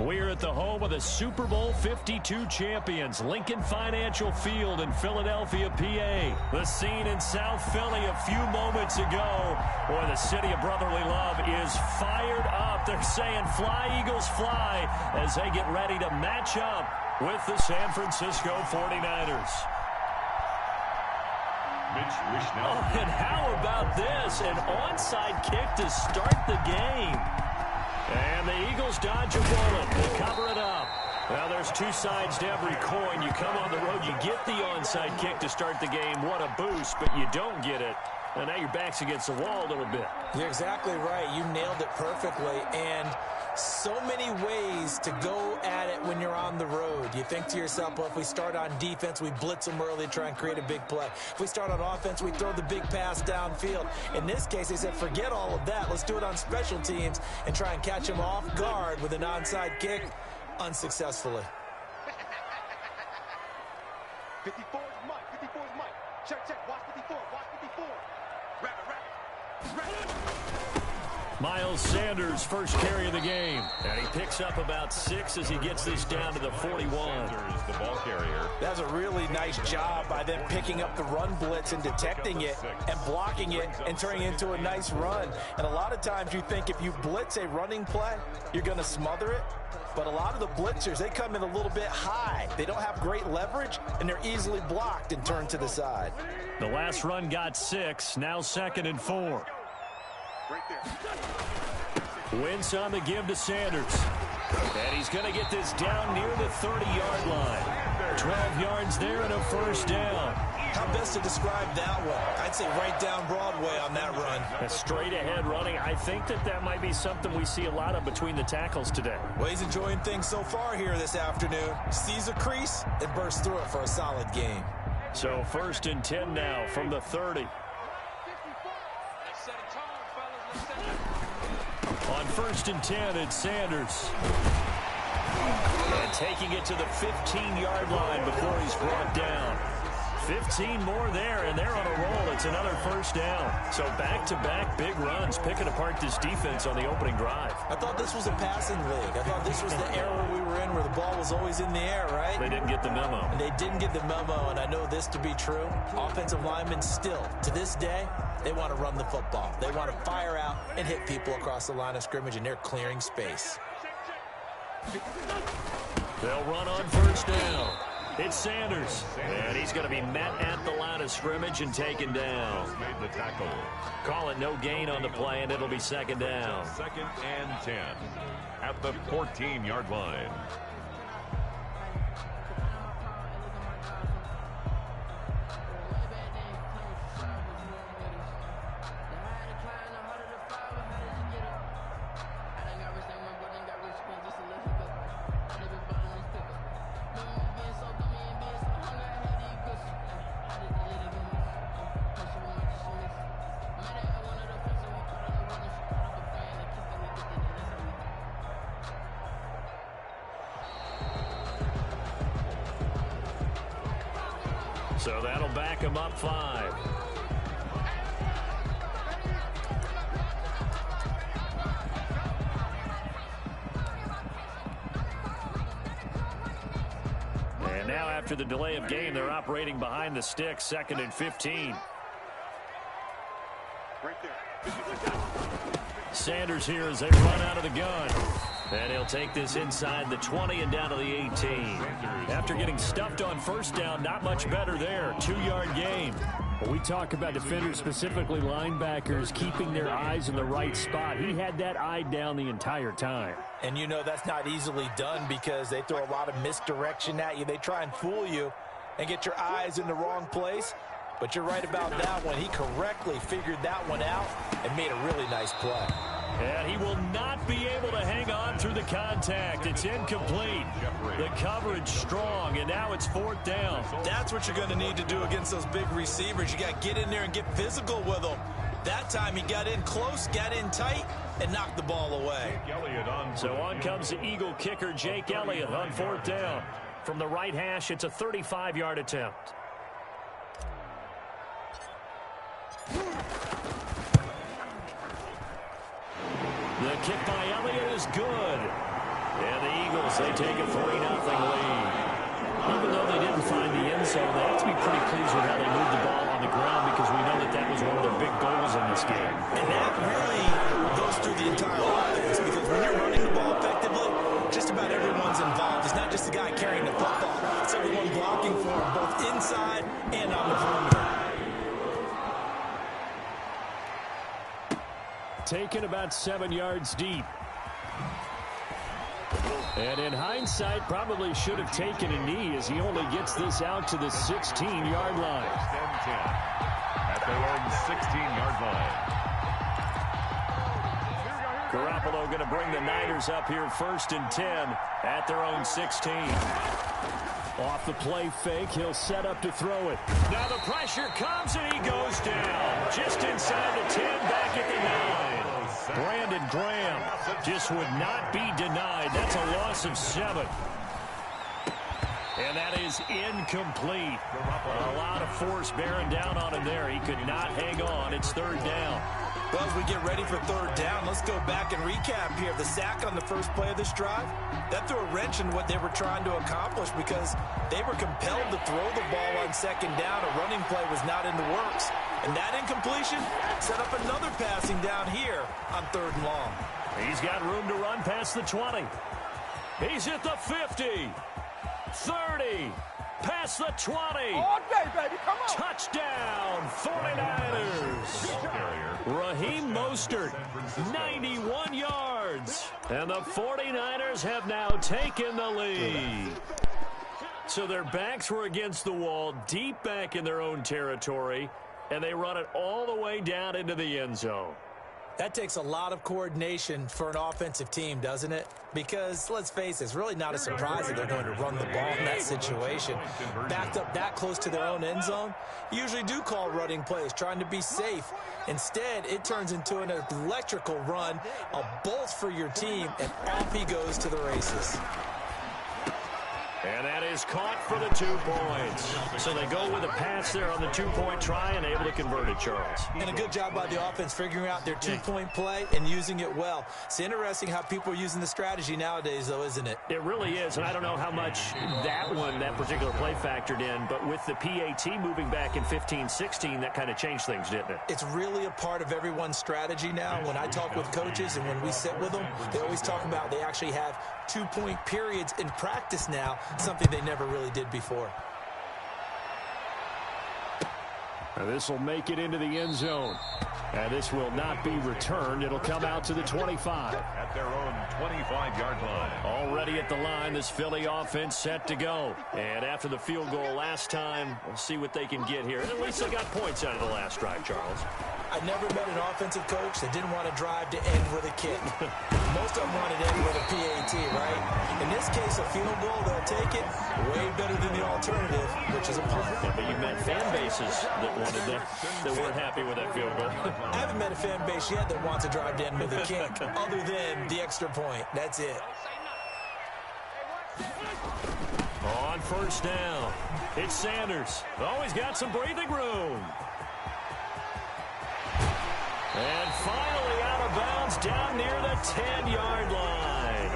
We're at the home of the Super Bowl 52 champions, Lincoln Financial Field in Philadelphia, PA. The scene in South Philly a few moments ago, where the city of brotherly love is fired up. They're saying, "Fly, Eagles, fly," as they get ready to match up with the San Francisco 49ers. Oh, and how about this? An onside kick to start the game. And the Eagles dodge a bullet. They cover it up. Well, there's two sides to every coin. You come on the road, you get the onside kick to start the game. What a boost, but you don't get it. And now your back's against the wall a little bit. You're exactly right. You nailed it perfectly. And so many ways to go at it when you're on the road. You think to yourself, well, if we start on defense, we blitz them early, try and create a big play. If we start on offense, we throw the big pass downfield. In this case, they said, forget all of that. Let's do it on special teams and try and catch them off guard with an onside kick unsuccessfully. 54 is Mike. 54 is Mike. Check, check. Watch 54. Watch 54. Wrap it. Miles Sanders, first carry of the game. And he picks up about 6 as he gets this down to the 41. Sanders, the ball carrier. That's a really nice job by them picking up the run blitz and detecting it and blocking it and turning it into a nice run. And a lot of times you think if you blitz a running play, you're going to smother it. But a lot of the blitzers, they come in a little bit high. They don't have great leverage, and they're easily blocked and turned to the side. The last run got 6, now 2nd and 4. Right there. Wentz on the give to Sanders. And he's going to get this down near the 30-yard line. 12 yards there and a first down. How best to describe that one? I'd say right down Broadway on that run. A straight-ahead running. I think that might be something we see a lot of between the tackles today. Well, he's enjoying things so far here this afternoon. Sees a crease and bursts through it for a solid game. So 1st and 10 now from the 30. On 1st and 10, it's Sanders. And taking it to the 15-yard line before he's brought down. 15 more there, and they're on a roll. It's another first down. So back-to-back big runs, picking apart this defense on the opening drive. I thought this was a passing league. I thought this was the era we were in where the ball was always in the air, right? They didn't get the memo. And they didn't get the memo, and I know this to be true. Offensive linemen still, to this day, they want to run the football. They want to fire out and hit people across the line of scrimmage, and they're clearing space. They'll run on first down. It's Sanders, and he's going to be met at the line of scrimmage and taken down. Made the tackle. Call it no gain on the play, and it'll be 2nd down. 2nd and 10 at the 14-yard line. So that'll back him up 5. And now after the delay of game, they're operating behind the stick, 2nd and 15. Right there. Sanders here as they run out of the gun. And he'll take this inside the 20 and down to the 18. After getting stuffed on first down, not much better there. 2-yard gain. Well, we talk about defenders, specifically linebackers, keeping their eyes in the right spot. He had that eye down the entire time. And you know that's not easily done because they throw a lot of misdirection at you. They try and fool you and get your eyes in the wrong place. But you're right about that one. He correctly figured that one out and made a really nice play. And he will not be able to hang on through the contact. It's incomplete. The coverage strong, and now it's 4th down. That's what you're going to need to do against those big receivers. You got to get in there and get physical with them. That time he got in close, got in tight, and knocked the ball away. So on comes the Eagle kicker, Jake Elliott, on 4th down. From the right hash, it's a 35-yard attempt. The kick by Elliott is good. And the Eagles, they take a 3-0 lead. Even though they didn't find the end zone, they have to be pretty pleased with how they moved the ball on the ground because we know that that was one of their big goals in this game. And that really goes through the entire offense because when you're running the ball effectively, just about everyone's involved. It's not just the guy carrying the football. It's everyone blocking for him, both inside and on the perimeter. Taken about 7 yards deep. And in hindsight, probably should have taken a knee as he only gets this out to the 16-yard line. At their own 16-yard line. Garoppolo going to bring the Niners up here 1st and 10 at their own 16. Off the play fake, he'll set up to throw it. Now the pressure comes and he goes down. Just inside the 10, back at the 9. Brandon Graham just would not be denied. That's a loss of 7. And that is incomplete. A lot of force bearing down on him there. He could not hang on. It's 3rd down. Well, as we get ready for 3rd down, let's go back and recap here. The sack on the first play of this drive, that threw a wrench in what they were trying to accomplish because they were compelled to throw the ball on 2nd down. A running play was not in the works. And that incompletion set up another passing down here on 3rd and long. He's got room to run past the 20. He's at the 50. 30. Past the 20. All day, baby. Come on. Touchdown, 49ers. Raheem Mostert, 91 yards. And the 49ers have now taken the lead. So their backs were against the wall, deep back in their own territory, and they run it all the way down into the end zone. That takes a lot of coordination for an offensive team, doesn't it? Because, let's face it, it's really not a surprise that they're going to run the ball in that situation. Backed up that close to their own end zone, you usually do call running plays, trying to be safe. Instead, it turns into an electrical run, a bolt for your team, and off he goes to the races. And that is caught for the 2 points. So they go with a pass there on the 2-point try and able to convert it, Charles. And a good job by the offense figuring out their 2-point play and using it well. It's interesting how people are using the strategy nowadays, though, isn't it? It really is, and I don't know how much that particular play factored in, but with the PAT moving back in 15-16, that kind of changed things, didn't it? It's really a part of everyone's strategy now. When I talk with coaches and when we sit with them, they always talk about they actually have 2-point periods in practice now, something they never really did before. This will make it into the end zone. And this will not be returned. It'll come out to the 25. At their own 25-yard line. Already at the line, this Philly offense set to go. And after the field goal last time, we'll see what they can get here. And at least they got points out of the last drive, Charles. I never met an offensive coach that didn't want to drive to end with a kick. Most of them wanted to end with a PAT, right? In this case, a field goal, they'll take it way better than the alternative, which is a punt. Yeah, but you met fan bases that wanted that weren't happy with that field goal. I haven't met a fan base yet that wants to drive to end with a kick, other than the extra point. That's it. On 1st down, it's Sanders. Oh, he's got some breathing room. And finally out of bounds down near the 10-yard line.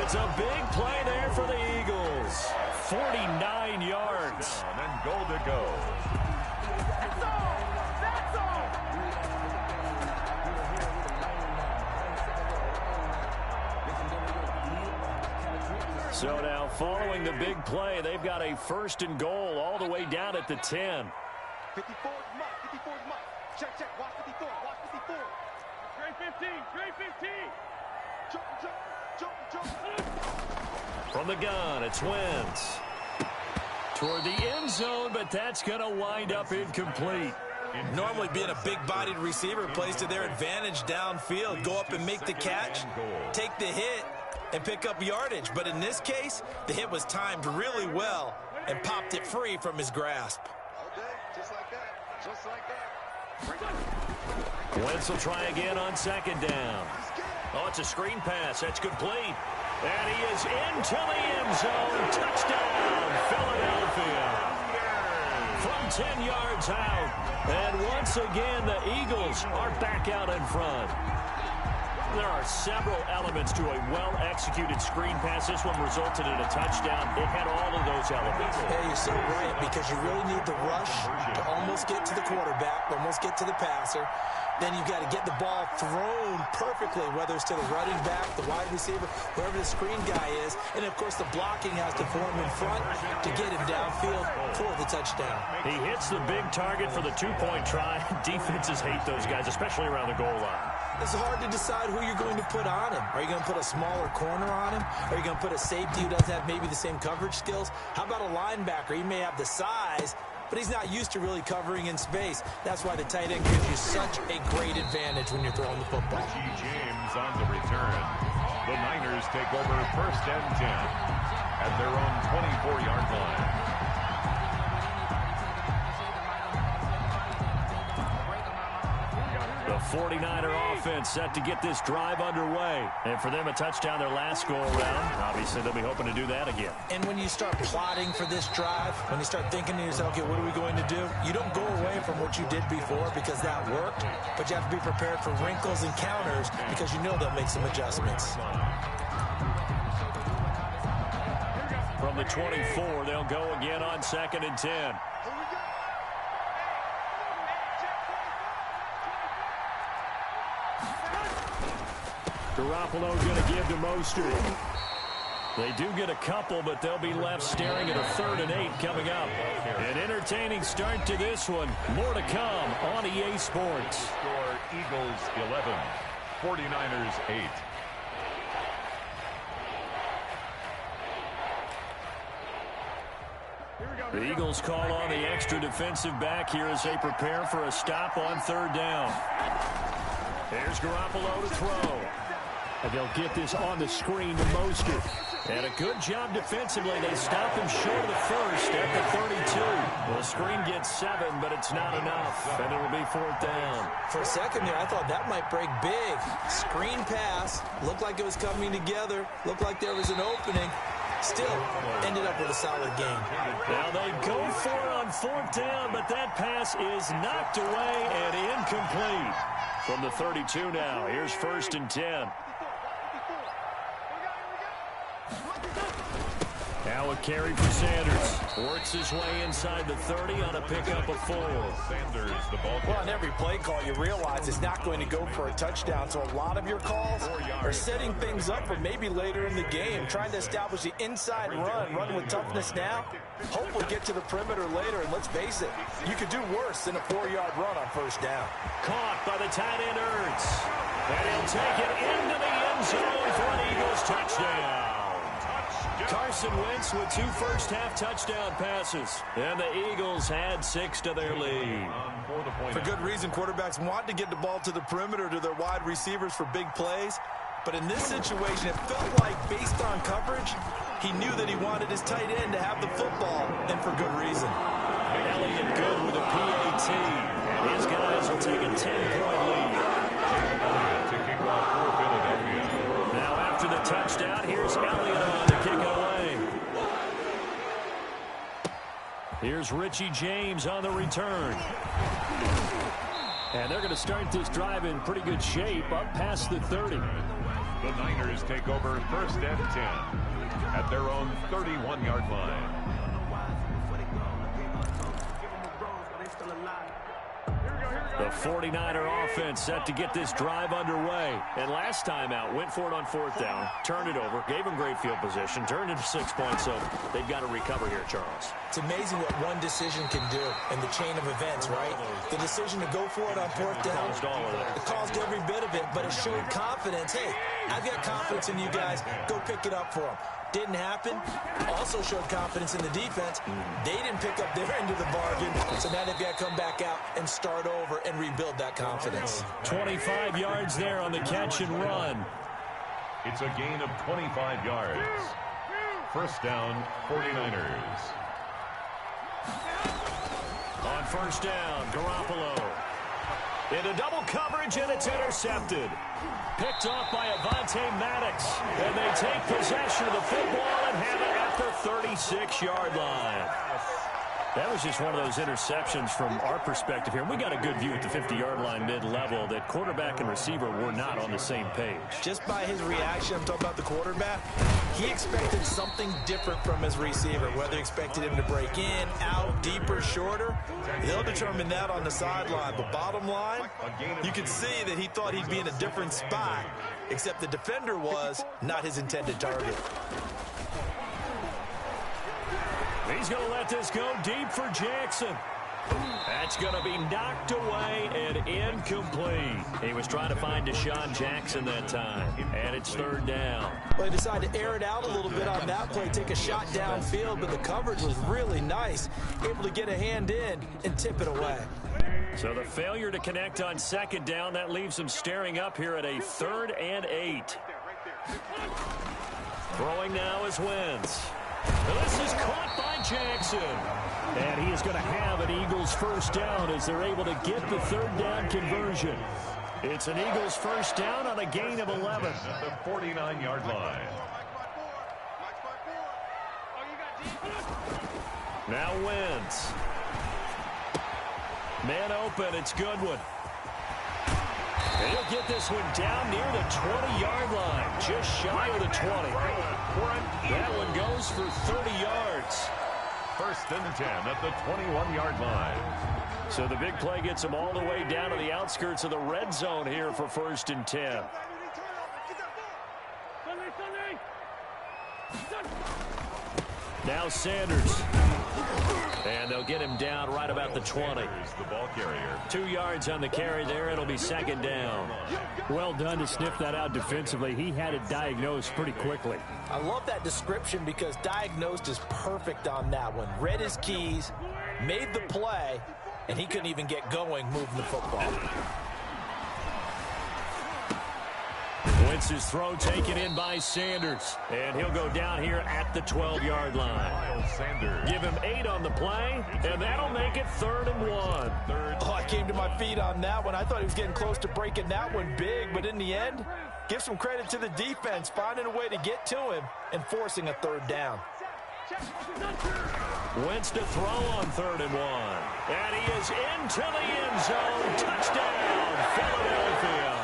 It's a big play there for the Eagles. 49 yards. And then goal to go. That's all. That's all. So now following the big play, they've got a 1st and goal all the way down at the 10. 54 is Mike. 54 is Mike. Check, check. Watch 54. Watch 54. Trey 15. Trey 15. Jump, jump, jump, jump. From the gun, it's Wentz. Toward the end zone, but that's going to wind up incomplete. Normally being a big-bodied receiver plays to their advantage downfield. Go up and make the catch, take the hit, and pick up yardage. But in this case, the hit was timed really well and popped it free from his grasp. Okay, just like that. Just like that. Wentz will try again on 2nd down. Oh, it's a screen pass. That's complete. And he is into the end zone. Touchdown, Philadelphia. From 10 yards out. And once again, the Eagles are back out in front. There are several elements to a well-executed screen pass. This one resulted in a touchdown. It had all of those elements. Yeah, you're so right, because you really need the rush to almost get to the quarterback, almost get to the passer. Then you've got to get the ball thrown perfectly, whether it's to the running back, the wide receiver, wherever the screen guy is. And, of course, the blocking has to form in front to get him downfield for the touchdown. He hits the big target for the two-point try. Defenses hate those guys, especially around the goal line. It's hard to decide who you're going to put on him. Are you going to put a smaller corner on him? Are you going to put a safety who doesn't have maybe the same coverage skills? How about a linebacker? He may have the size, but he's not used to really covering in space. That's why the tight end gives you such a great advantage when you're throwing the football. James on the return. The Niners take over 1st and 10 at their own 24-yard line. The 49er offense set to get this drive underway. And for them, a touchdown their last go-around. Obviously, they'll be hoping to do that again. And when you start plotting for this drive, when you start thinking to yourself, okay, what are we going to do? You don't go away from what you did before because that worked, but you have to be prepared for wrinkles and counters because you know they'll make some adjustments. From the 24, they'll go again on 2nd and 10. Garoppolo's going to give to Mostert. They do get a couple, but they'll be left staring at a 3rd and 8 coming up. An entertaining start to this one. More to come on EA Sports. Score Eagles 11, 49ers 8. The Eagles call on the extra defensive back here as they prepare for a stop on 3rd down. There's Garoppolo to throw. And they'll get this on the screen to Mostert. And a good job defensively. They stop him short of the 1st at the 32. The screen gets 7, but it's not enough. And it'll be 4th down. For a second there, I thought that might break big. Screen pass. Looked like it was coming together. Looked like there was an opening. Still ended up with a solid game. Now they go for it on 4th down, but that pass is knocked away and incomplete. From the 32 now, here's 1st and 10. Now a carry for Sanders. Works his way inside the 30 on a pickup of 4. Sanders, the ball. Well, on every play call, you realize it's not going to go for a touchdown. So a lot of your calls are setting things up for maybe later in the game, trying to establish the inside run with toughness now. Hope we'll get to the perimeter later, and let's face it, you could do worse than a 4-yard run on 1st down. Caught by the tight end, Ertz. And he'll take it into the end zone for an Eagles touchdown. Carson Wentz with 2 first-half touchdown passes. And the Eagles had 6 to their lead. For good reason, quarterbacks want to get the ball to the perimeter to their wide receivers for big plays. But in this situation, it felt like, based on coverage, he knew that he wanted his tight end to have the football, and for good reason. Elliott good with a PAT. His guys will take a 10-point lead. To kick off for Philadelphia. Now after the touchdown, here's Elliott on to kick it away. Here's Richie James on the return. And they're going to start this drive in pretty good shape, up past the 30. The Niners take over 1st and 10 at their own 31-yard line. The 49er offense set to get this drive underway. And last time out, went for it on 4th down, turned it over, gave them great field position, turned it to 6 points, so they've got to recover here, Charles. It's amazing what one decision can do in the chain of events, right? The decision to go for it on 4th down, it caused every bit of it, but it showed confidence. Hey, I've got confidence in you guys. Go pick it up for them. Didn't happen. Also showed confidence in the defense. They didn't pick up their end of the bargain, so now they've got to come back out and start over and rebuild that confidence. 25 yards there on the catch and run. It's a gain of 25 yards. 1st down, 49ers. On 1st down, Garoppolo. Into double coverage, and it's intercepted. Picked off by Avonte Maddox. And they take possession of the football and have it at the 36-yard line. That was just one of those interceptions from our perspective here. We got a good view at the 50-yard line mid-level that quarterback and receiver were not on the same page. Just by his reaction, I'm talking about the quarterback, he expected something different from his receiver, whether he expected him to break in, out, deeper, shorter. They'll determine that on the sideline. But bottom line, you could see that he thought he'd be in a different spot, except the defender was not his intended target. He's going to let this go deep for Jackson. That's going to be knocked away and incomplete. He was trying to find Deshaun Jackson that time, and it's third down. Well, he decided to air it out a little bit on that play, take a shot downfield, but the coverage was really nice, able to get a hand in and tip it away. So the failure to connect on second down, that leaves him staring up here at a 3rd and 8. Throwing now is Wentz. This is caught by Jackson. And he is going to have an Eagles first down as they're able to get the 3rd down conversion. It's an Eagles first down on a gain of 11. At the 49-yard line. Now Wentz. Man open, it's Goodwin. And he'll get this one down near the 20-yard line, just shy of the 20. That one goes for 30 yards. 1st and 10 at the 21-yard line. So the big play gets him all the way down to the outskirts of the red zone here for 1st and 10. Now Sanders. And they'll get him down right about the 20. The ball carrier. 2 yards on the carry there. It'll be 2nd down. Well done to sniff that out defensively. He had it diagnosed pretty quickly. I love that description because diagnosed is perfect on that one. Read his keys, made the play, and he couldn't even get going moving the football. Wentz's throw taken in by Sanders. And he'll go down here at the 12-yard line. Sanders. Give him 8 on the play, and that'll make it 3rd and 1. Oh, I came to my feet on that one. I thought he was getting close to breaking that one big, but in the end, give some credit to the defense, finding a way to get to him and forcing a 3rd down. Wentz to throw on 3rd and 1. And he is into the end zone. Touchdown, Philadelphia.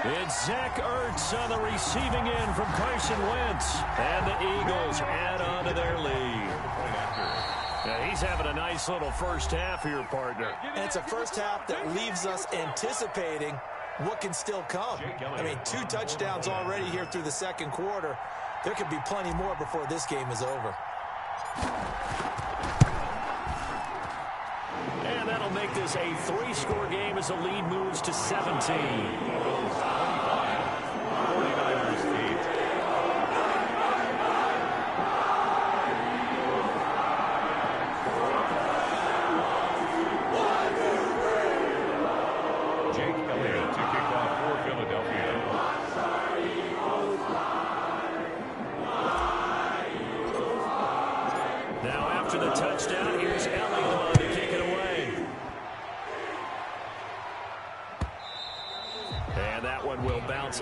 It's Zach Ertz on the receiving end from Carson Wentz. And the Eagles add on to their lead. Now, he's having a nice little first half here, partner. And it's a first half that leaves us anticipating what can still come. I mean, 2 touchdowns already here through the 2nd quarter. There could be plenty more before this game is over. And that'll make this a 3-score game as the lead moves to 17.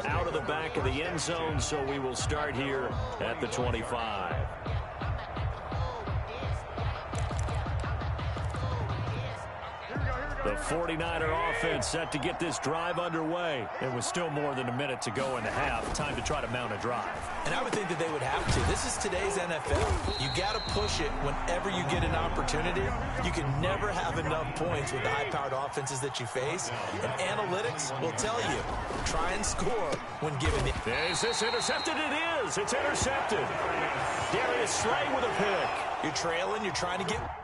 Out of the back of the end zone, so we will start here at the 25. The 49er offense set to get this drive underway. It was still more than a minute to go in the half. Time to try to mount a drive. And I would think that they would have to. This is today's NFL. You got to push it whenever you get an opportunity. You can never have enough points with the high-powered offenses that you face. And analytics will tell you, try and score when given the... Is this intercepted? It is. It's intercepted. Darius Slay with a pick. You're trailing. You're trying to get...